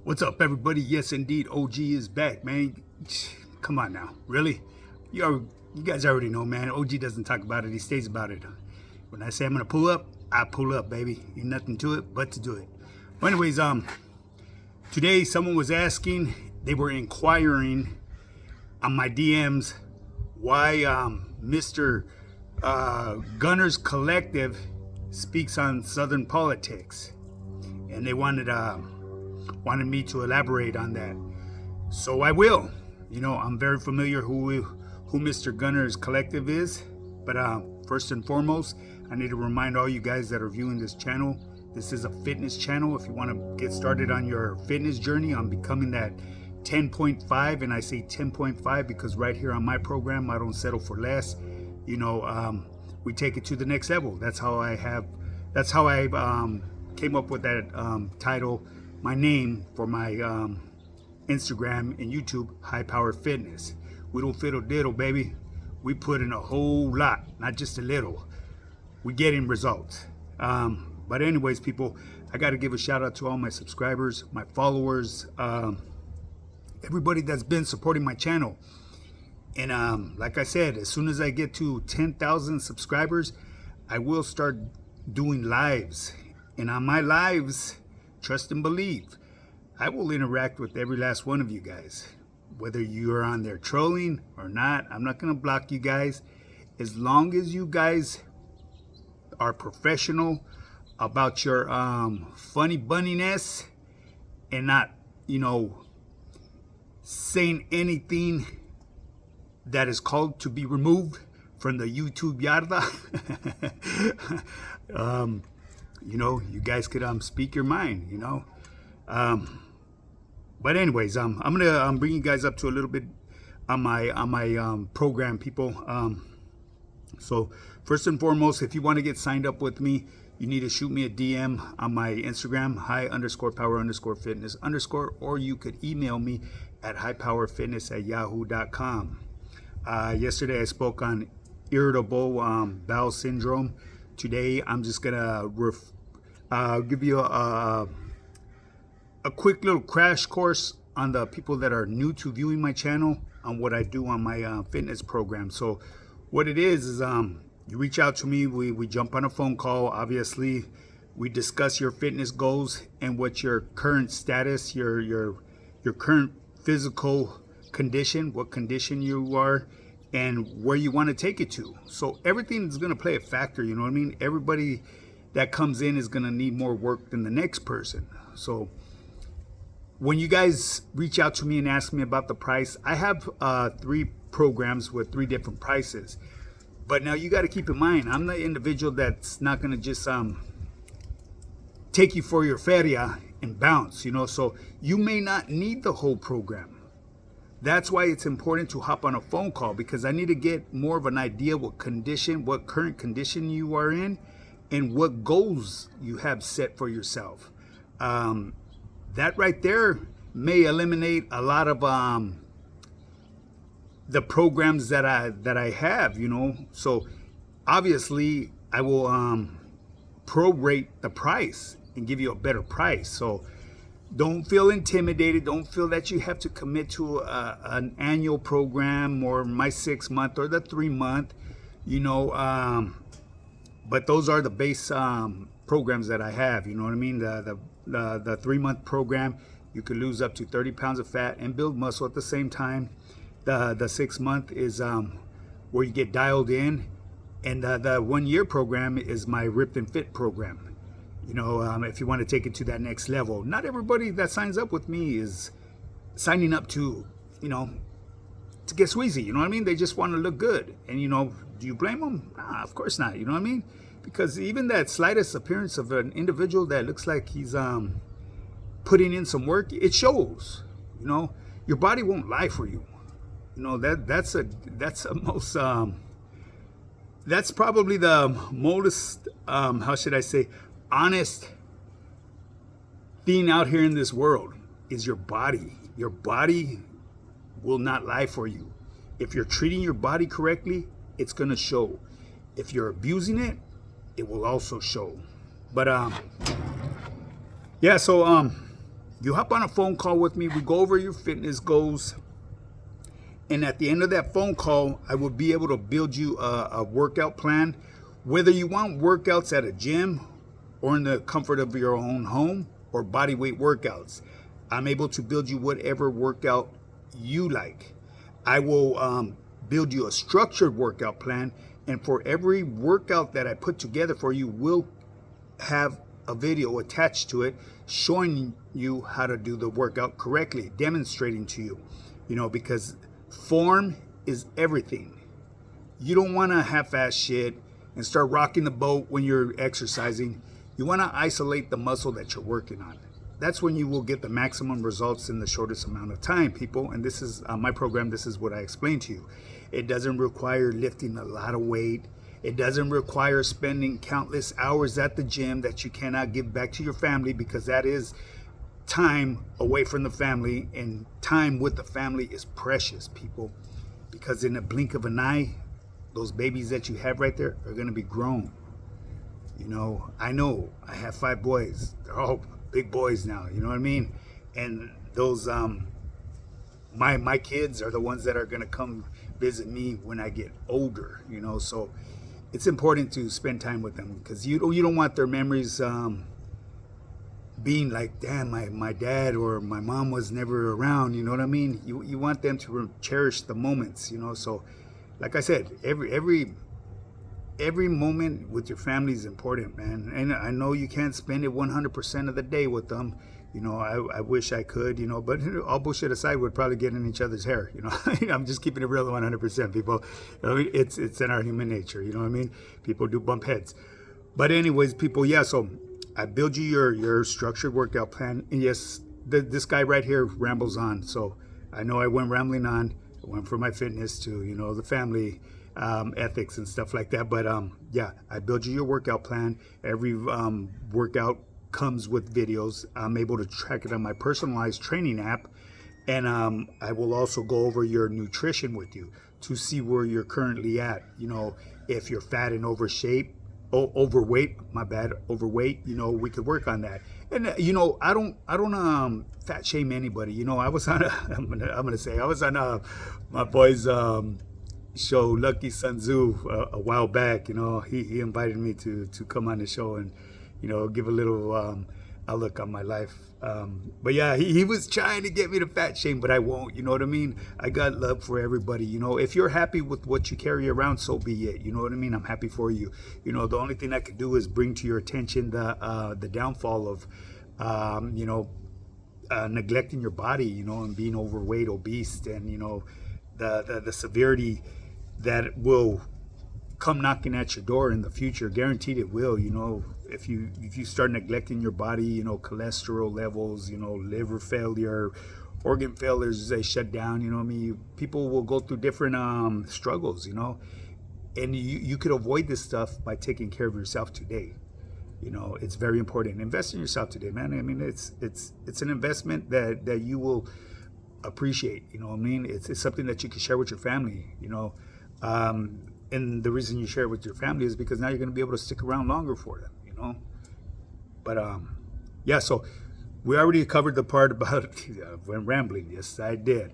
What's up, everybody? Yes, indeed, OG is back, man. Come on now, really? You guys already know, man. OG doesn't talk about it; he stays about it. When I say I'm gonna pull up, I pull up, baby. Ain't nothing to it but to do it. But anyways, today someone was asking, they were inquiring on my DMs why Mr. Gunners Collective speaks on Southern politics, and they wanted me to elaborate on that. So I will. You know, I'm very familiar who Mr. Gunners Collective is, but first and foremost, I need to remind all you guys that are viewing this channel, this is a fitness channel. If you want to get started on your fitness journey on becoming that 10.5, and I say 10.5 because right here on my program, I don't settle for less. You know, we take it to the next level. That's how I came up with that title, my name for my Instagram and YouTube, High Power Fitness. We don't fiddle diddle, baby. We put in a whole lot, not just a little. We get in results. But anyways, people, I got to give a shout out to all my subscribers, my followers, everybody that's been supporting my channel. And like I said, as soon as I get to 10,000 subscribers, I will start doing lives. And on my lives, trust and believe, I will interact with every last one of you guys. Whether you're on there trolling or not, I'm not going to block you guys. As long as you guys are professional about your funny bunniness and not, you know, saying anything that is called to be removed from the YouTube yarda. You know, you guys could speak your mind, you know. But anyways, I'm gonna bring you guys up to a little bit on my program, people. So first and foremost, if you want to get signed up with me, you need to shoot me a DM on my Instagram, high_power_fitness_, or you could email me at highpowerfitness@yahoo.com. Yesterday I spoke on irritable bowel syndrome. Today I'm just gonna give you a quick little crash course on the people that are new to viewing my channel on what I do on my fitness program. So what it is you reach out to me, we jump on a phone call. Obviously, we discuss your fitness goals and what your current status, your current physical condition, what condition you are, and where you want to take it to. So everything is going to play a factor, you know what I mean? Everybody that comes in is going to need more work than the next person. So when you guys reach out to me and ask me about the price, I have 3 programs with 3 different prices. But now you got to keep in mind, I'm the individual that's not going to just take you for your feria and bounce, you know. So you may not need the whole program. That's why it's important to hop on a phone call, because I need to get more of an idea what current condition you are in, and what goals you have set for yourself. That right there may eliminate a lot of the programs that I have, you know. So obviously I will prorate the price and give you a better price. So don't feel intimidated. Don't feel that you have to commit to an annual program or my 6-month or the 3-month, you know. But those are the base programs that I have, you know what I mean? The 3-month program, you could lose up to 30 pounds of fat and build muscle at the same time. The 6-month is where you get dialed in, and the 1-year program is my Ripped and Fit program. You know, if you want to take it to that next level. Not everybody that signs up with me is signing up to, you know, to get squeezy. You know what I mean? They just want to look good. And, you know, do you blame them? Nah, of course not. You know what I mean? Because even that slightest appearance of an individual that looks like he's putting in some work, it shows. You know, your body won't lie for you. You know, that's probably the most how should I say, honest thing out here in this world is your body. Your body will not lie for you. If you're treating your body correctly, it's gonna show. If you're abusing it, it will also show. But yeah, so You hop on a phone call with me. We go over your fitness goals. And at the end of that phone call, I will be able to build you a workout plan. Whether you want workouts at a gym or in the comfort of your own home or body weight workouts, I'm able to build you whatever workout you like. I will build you a structured workout plan. And for every workout that I put together for you, we'll have a video attached to it showing you how to do the workout correctly, demonstrating to you, because form is everything. You don't want to half-ass shit and start rocking the boat when you're exercising. You want to isolate the muscle that you're working on. That's when you will get the maximum results in the shortest amount of time, people. And this is my program. This is what I explain to you. It doesn't require lifting a lot of weight. It doesn't require spending countless hours at the gym that you cannot give back to your family, because that is time away from the family, and time with the family is precious, people, because in a blink of an eye, those babies that you have right there are going to be grown. I know I have 5 boys. They're all big boys now, you know what I mean? And those my kids are the ones that are going to come visit me when I get older, so it's important to spend time with them, because you don't want their memories being like, damn, my dad or my mom was never around, you know what I mean? You want them to cherish the moments, so like I said, every moment with your family is important, man. And I know you can't spend it 100% of the day with them. I wish I could, but all bullshit aside, we'd probably get in each other's hair, I'm just keeping it real 100%, people. It's in our human nature, you know what I mean? People do bump heads. But anyways, people, yeah, so I build you your structured workout plan. And yes, this guy right here rambles on. So I know I went rambling on. I went from my fitness to, the family ethics and stuff like that. But yeah, I build you your workout plan. Every workout comes with videos. I'm able to track it on my personalized training app, and I will also go over your nutrition with you to see where you're currently at. If you're fat and overweight, we could work on that. And I don't fat shame anybody. I was on I was on my boy's show, Lucky Sunzu, a while back. He invited me to come on the show and give a little outlook on my life. But yeah, he was trying to get me to fat shame, but I won't. You know what I mean? I got love for everybody. If you're happy with what you carry around, so be it. You know what I mean? I'm happy for you. The only thing I could do is bring to your attention the downfall of, neglecting your body, and being overweight, obese, and the severity that will come knocking at your door in the future. Guaranteed it will. If you start neglecting your body, cholesterol levels, liver failure, organ failures, they shut down. People will go through different struggles, and you could avoid this stuff by taking care of yourself today. It's very important. Invest in yourself today, man. I mean, it's an investment that you will appreciate. It's something that you can share with your family. And the reason you share it with your family is because now you're going to be able to stick around longer for them, But yeah, so we already covered the part about when rambling. Yes, I did.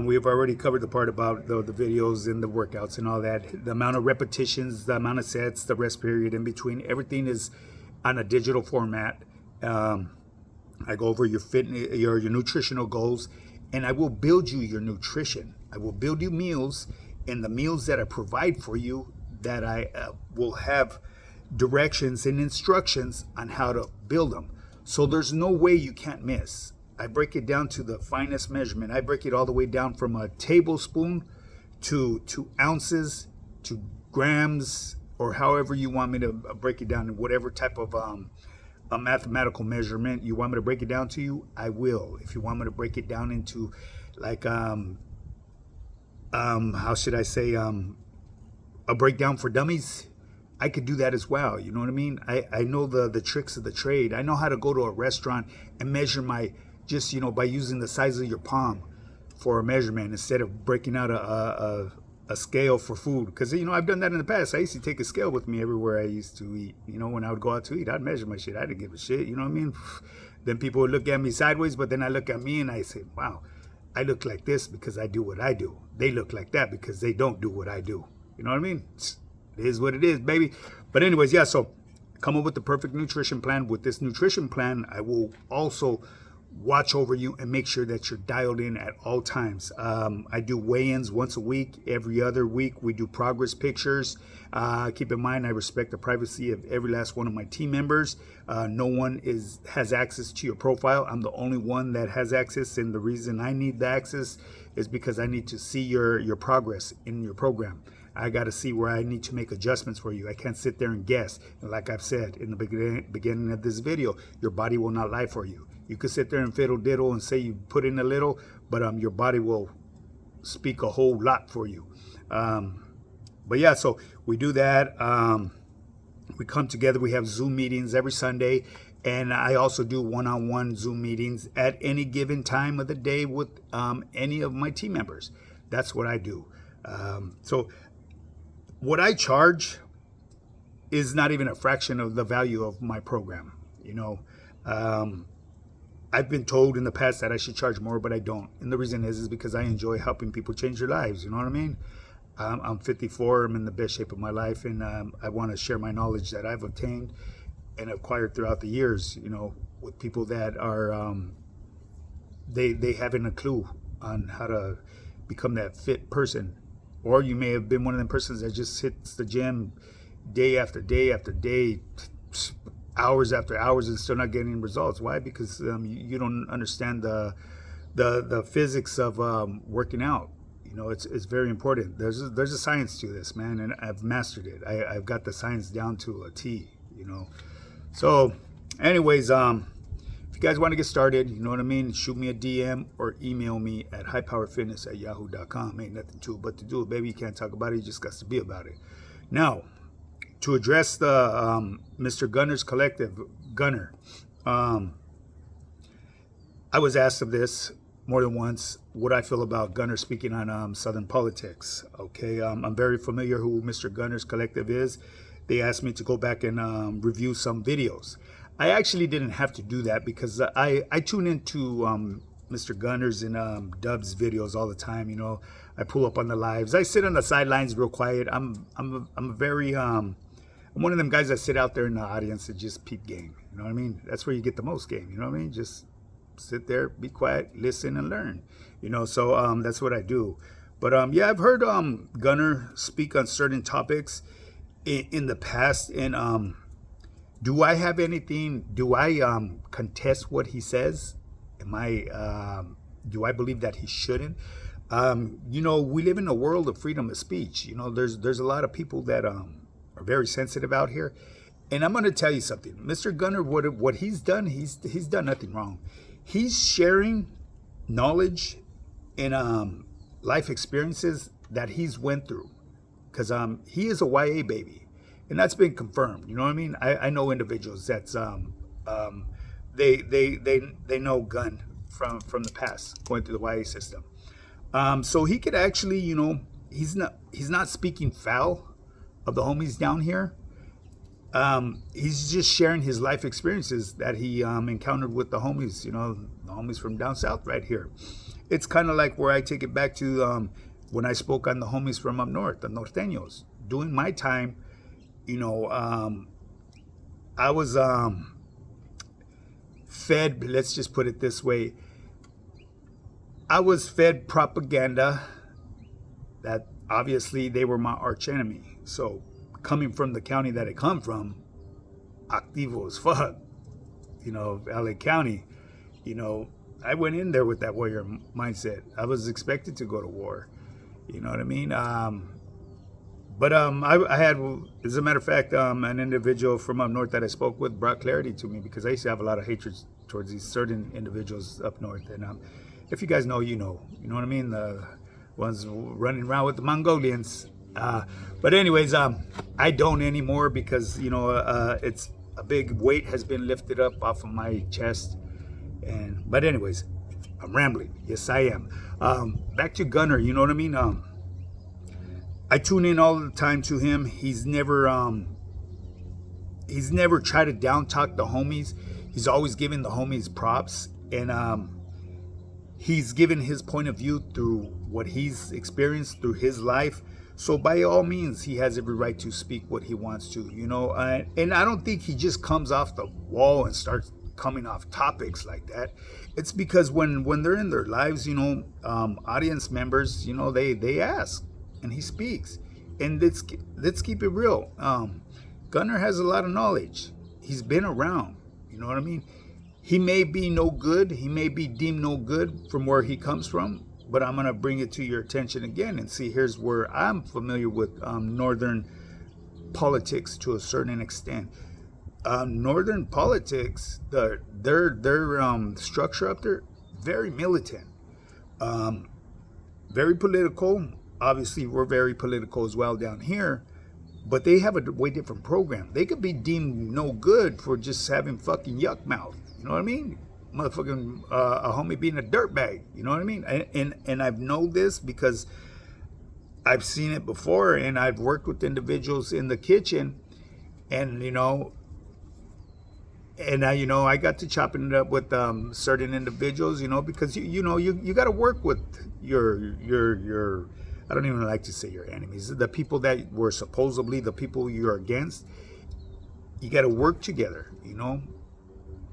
We have already covered the part about the videos and the workouts and all that. The amount of repetitions, the amount of sets, the rest period in between. Everything is on a digital format. I go over your fitness, your nutritional goals, and I will build you your nutrition. I will build you meals. And the meals that I provide for you, that I will have directions and instructions on how to build them. So there's no way you can't miss. I break it down to the finest measurement. I break it all the way down from a tablespoon to ounces to grams, or however you want me to break it down in whatever type of a mathematical measurement you want me to break it down to you, I will. If you want me to break it down into like how should I say, a breakdown for dummies, I could do that as well. You know what I mean? I know the tricks of the trade. I know how to go to a restaurant and measure just by using the size of your palm for a measurement, instead of breaking out a scale for food. Because, I've done that in the past. I used to take a scale with me everywhere I used to eat. When I would go out to eat, I'd measure my shit. I didn't give a shit. You know what I mean? Then people would look at me sideways, but then I look at me and I say, wow, I look like this because I do what I do. They look like that because they don't do what I do. You know what I mean? It is what it is, baby. But anyways, yeah, so come up with the perfect nutrition plan. With this nutrition plan, I will also watch over you and make sure that you're dialed in at all times. I do weigh-ins once a week. Every other week, we do progress pictures. Keep in mind, I respect the privacy of every last one of my team members. No one has access to your profile. I'm the only one that has access, and the reason I need the access is because I need to see your progress in your program. I got to see where I need to make adjustments for you. I can't sit there and guess. And like I've said in the beginning of this video, your body will not lie for you. You could sit there and fiddle diddle and say you put in a little, but your body will speak a whole lot for you. But yeah, so we do that. We come together. We have Zoom meetings every Sunday. And I also do one-on-one Zoom meetings at any given time of the day with any of my team members. That's what I do. So what I charge is not even a fraction of the value of my program. You know, I've been told in the past that I should charge more, but I don't. And the reason is because I enjoy helping people change their lives. You know what I mean? I'm 54. I'm in the best shape of my life, and I want to share my knowledge that I've obtained and acquired throughout the years, you know, with people that are, they haven't a clue on how to become that fit person. Or you may have been one of them persons that just hits the gym day after day after day, hours after hours, and still not getting results. Why? Because you don't understand the physics of working out. You know, it's very important. There's a science to this, man, and I've mastered it. I've got the science down to a T. You know, so anyways, if you guys want to get started, you know what I mean, shoot me a DM or email me at highpowerfitness@yahoo.com. Ain't nothing to it but to do it, baby. You can't talk about it, you just got to be about it. Now, to address the Mr. Gunner's Collective, Gunner, I was asked of this more than once, what I feel about Gunner speaking on Southern politics. Okay, I'm very familiar who Mr. Gunner's Collective is. They asked me to go back and review some videos. I actually didn't have to do that because I tune into Mr. Gunner's and Dub's videos all the time. You know, I pull up on the lives. I sit on the sidelines real quiet. I'm one of them guys that sit out there in the audience and just peep game. You know what I mean? That's where you get the most game. You know what I mean? Just sit there, be quiet, listen, and learn. You know, so that's what I do. But yeah, I've heard Gunner speak on certain topics in the past, and do I have anything? Do I contest what he says? Am I? Do I believe that he shouldn't? You know, we live in a world of freedom of speech. You know, there's a lot of people that are very sensitive out here, and I'm going to tell you something. Mr. Gunner, what he's done, he's done nothing wrong. He's sharing knowledge and life experiences that he's went through, because he is a YA baby, and that's been confirmed. You know what I mean? I know individuals that's they know Gun from the past, going through the YA system. So he could actually, you know, he's not speaking foul of the homies down here. He's just sharing his life experiences that he encountered with the homies, you know, the homies from down south right here. It's kind of like where I take it back to when I spoke on the homies from up north, the norteños. During my time, you know, I was fed, let's just put it this way, I was fed propaganda that obviously they were my arch enemy. So coming from the county that I come from, activo as fuck, you know, LA County, you know, I went in there with that warrior mindset. I was expected to go to war, you know what I mean? But I had, as a matter of fact, an individual from up north that I spoke with brought clarity to me, because I used to have a lot of hatred towards these certain individuals up north. And if you guys know, you know what I mean? The ones running around with the Mongolians. But anyways, I don't anymore, because, you know, it's a big weight has been lifted up off of my chest. But anyways, I'm rambling. Yes, I am. Back to Gunner, you know what I mean? I tune in all the time to him. He's never tried to down talk the homies. He's always giving the homies props, and he's given his point of view through what he's experienced through his life. So by all means, he has every right to speak what he wants to, you know. And I don't think he just comes off the wall and starts coming off topics like that. It's because when they're in their lives, you know, audience members, you know, they ask, and he speaks. And let's keep it real. Gunner has a lot of knowledge. He's been around. You know what I mean? He may be no good. He may be deemed no good from where he comes from. But I'm going to bring it to your attention again and see, here's where I'm familiar with Northern politics to a certain extent. Northern politics, their structure up there, very militant, very political. Obviously, we're very political as well down here. But they have a way different program. They could be deemed no good for just having fucking yuck mouth. You know what I mean? Motherfucking a homie being a dirtbag. You know what I mean? And I've known this because I've seen it before, and I've worked with individuals in the kitchen, and you know, I got to chopping it up with certain individuals, you know, because you got to work with your I don't even like to say your enemies, the people that were supposedly the people you're against. You got to work together, you know.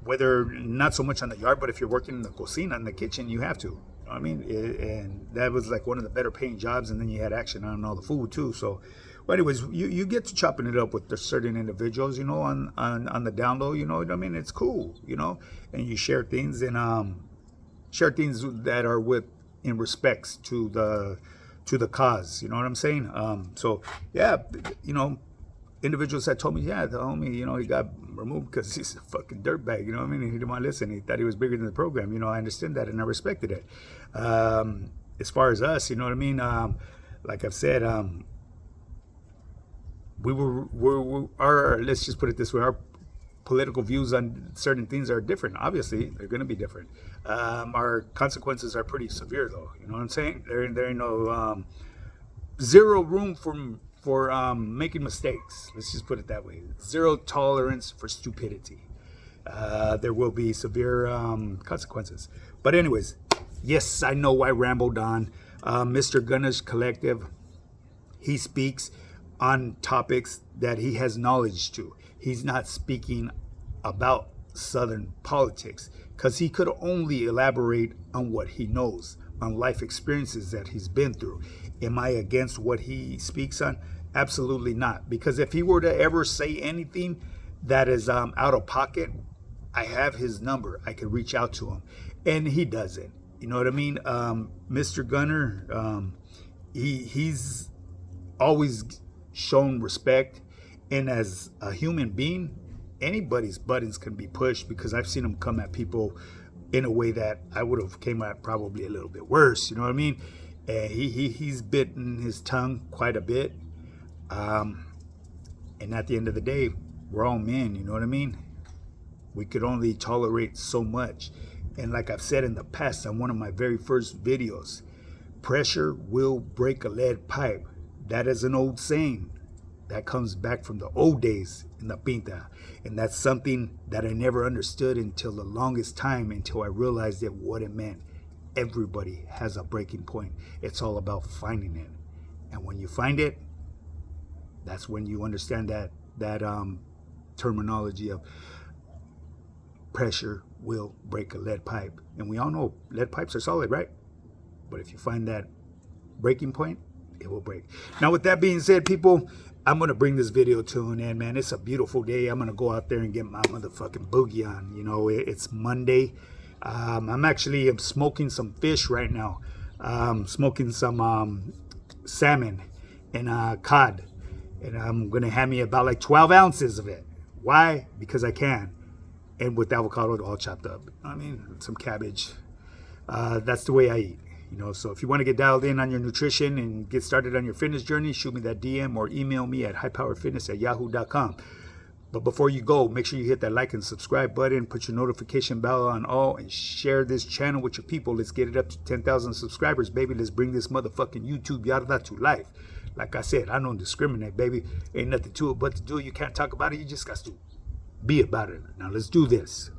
Whether not so much on the yard, but if you're working in the cocina, in the kitchen, you have to. You know what I mean? And that was like one of the better paying jobs, and then you had action on all the food too. So, well, anyways, you get to chopping it up with the certain individuals, you know, on the down low. You know what I mean? It's cool, you know, and you share things and share things that are in respects to the cause. You know what I'm saying? So yeah, you know. Individuals that told me, yeah, the homie, you know, he got removed because he's a fucking dirtbag, you know what I mean? He didn't want to listen. He thought he was bigger than the program. You know, I understand that and I respected it. As far as us, you know what I mean? Like I've said, let's just put it this way, our political views on certain things are different. Obviously, they're going to be different. Our consequences are pretty severe, though. You know what I'm saying? There ain't no zero room for making mistakes. Let's just put it that way. Zero tolerance for stupidity. There will be severe consequences. But anyways, yes, I know I rambled on. Mr. Gunner's Collective, he speaks on topics that he has knowledge to. He's not speaking about Southern politics because he could only elaborate on what he knows, on life experiences that he's been through. Am I against what he speaks on? Absolutely not. Because if he were to ever say anything that is out of pocket, I have his number. I could reach out to him. And he doesn't. You know what I mean? Mr. Gunner, he's always shown respect. And as a human being, anybody's buttons can be pushed because I've seen him come at people in a way that I would have came at probably a little bit worse. You know what I mean? He's bitten his tongue quite a bit. And at the end of the day, we're all men, you know what I mean? We could only tolerate so much. And like I've said in the past on one of my very first videos, pressure will break a lead pipe. That is an old saying that comes back from the old days in the Pinta. And that's something that I never understood until the longest time, until I realized that what it meant. Everybody has a breaking point. It's all about finding it. And when you find it, that's when you understand that terminology of pressure will break a lead pipe. And we all know lead pipes are solid, right? But if you find that breaking point, it will break. Now, with that being said, people, I'm going to bring this video to an end, man. It's a beautiful day. I'm going to go out there and get my motherfucking boogie on. You know, it's Monday. I'm smoking some fish right now. Smoking some salmon and cod. And I'm going to have me about like 12 ounces of it. Why? Because I can. And with avocado all chopped up. I mean, some cabbage. That's the way I eat. You know, so if you want to get dialed in on your nutrition and get started on your fitness journey, shoot me that DM or email me at highpowerfitness@yahoo.com. But before you go, make sure you hit that like and subscribe button, put your notification bell on all, and share this channel with your people. Let's get it up to 10,000 subscribers, baby. Let's bring this motherfucking YouTube yada to life. Like I said, I don't discriminate, baby. Ain't nothing to it but to do it. You can't talk about it. You just got to be about it. Now let's do this.